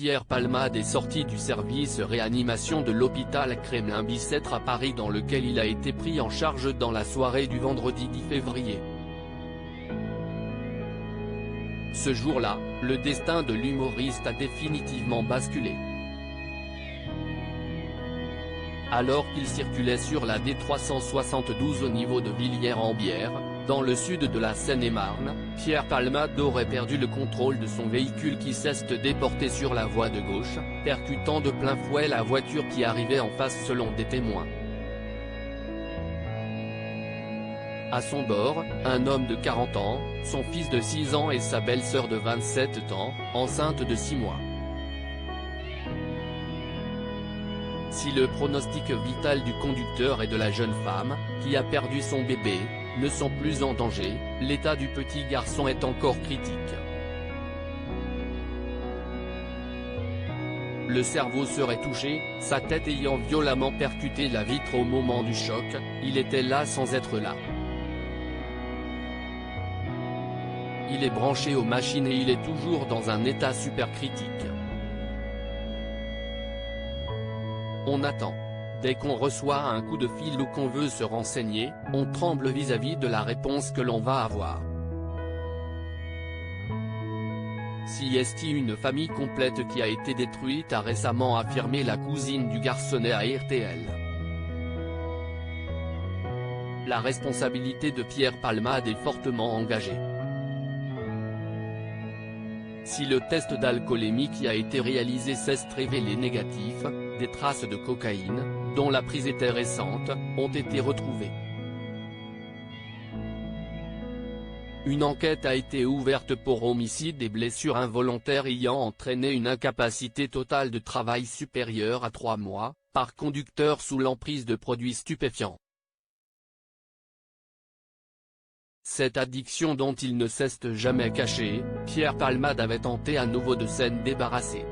Pierre Palmade est sorti du service réanimation de l'hôpital Kremlin-Bicêtre à Paris dans lequel il a été pris en charge dans la soirée du vendredi 10 février. Ce jour-là, le destin de l'humoriste a définitivement basculé. Alors qu'il circulait sur la D372 au niveau de Villiers-en-Bière, dans le sud de la Seine-et-Marne, Pierre Palmade aurait perdu le contrôle de son véhicule qui s'est déporté sur la voie de gauche, percutant de plein fouet la voiture qui arrivait en face selon des témoins. À son bord, un homme de 40 ans, son fils de 6 ans et sa belle-sœur de 27 ans, enceinte de 6 mois. Si le pronostic vital du conducteur et de la jeune femme, qui a perdu son bébé, ne sont plus en danger, l'état du petit garçon est encore critique. Le cerveau serait touché, sa tête ayant violemment percuté la vitre au moment du choc, il était là sans être là. Il est branché aux machines et il est toujours dans un état super critique. On attend. Dès qu'on reçoit un coup de fil ou qu'on veut se renseigner, on tremble vis-à-vis de la réponse que l'on va avoir. Si est une famille complète qui a été détruite, a récemment affirmé la cousine du garçonnet à RTL. La responsabilité de Pierre Palmade est fortement engagée. Si le test d'alcoolémie qui a été réalisé s'est révélé négatif, des traces de cocaïne, dont la prise était récente, ont été retrouvées. Une enquête a été ouverte pour homicide et blessures involontaires ayant entraîné une incapacité totale de travail supérieure à 3 mois, par conducteur sous l'emprise de produits stupéfiants. Cette addiction dont il ne s'est jamais caché, Pierre Palmade avait tenté à nouveau de s'en débarrasser.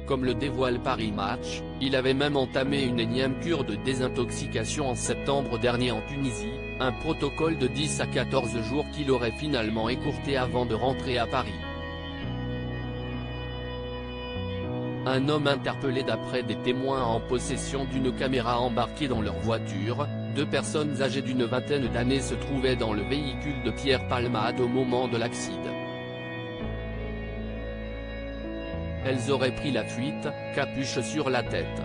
Comme le dévoile Paris Match, il avait même entamé une énième cure de désintoxication en septembre dernier en Tunisie, un protocole de 10 à 14 jours qu'il aurait finalement écourté avant de rentrer à Paris. Un homme interpellé d'après des témoins en possession d'une caméra embarquée dans leur voiture, 2 personnes âgées d'une vingtaine d'années se trouvaient dans le véhicule de Pierre Palmade au moment de l'accident. Elles auraient pris la fuite, capuche sur la tête.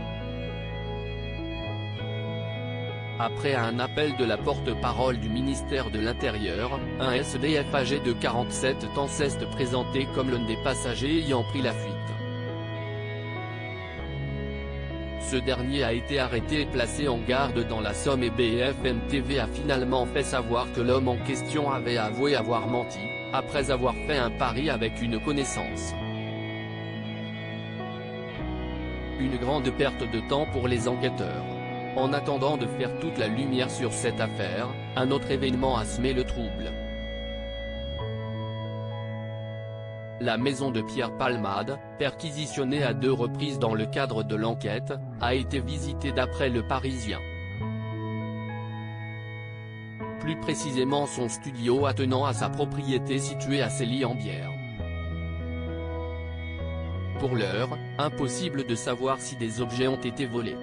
Après un appel de la porte-parole du ministère de l'Intérieur, un SDF âgé de 47 ans s'est présenté comme l'un des passagers ayant pris la fuite. Ce dernier a été arrêté et placé en garde dans la Somme et BFM TV a finalement fait savoir que l'homme en question avait avoué avoir menti, après avoir fait un pari avec une connaissance. Une grande perte de temps pour les enquêteurs. En attendant de faire toute la lumière sur cette affaire, un autre événement a semé le trouble. La maison de Pierre Palmade, perquisitionnée à 2 reprises dans le cadre de l'enquête, a été visitée d'après Le Parisien. Plus précisément son studio attenant à sa propriété située à Villiers-en-Bière. Pour l'heure, impossible de savoir si des objets ont été volés.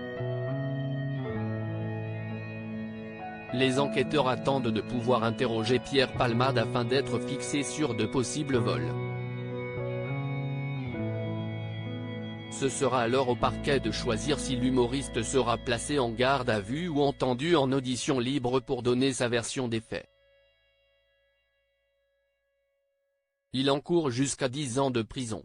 Les enquêteurs attendent de pouvoir interroger Pierre Palmade afin d'être fixés sur de possibles vols. Ce sera alors au parquet de choisir si l'humoriste sera placé en garde à vue ou entendu en audition libre pour donner sa version des faits. Il encourt jusqu'à 10 ans de prison.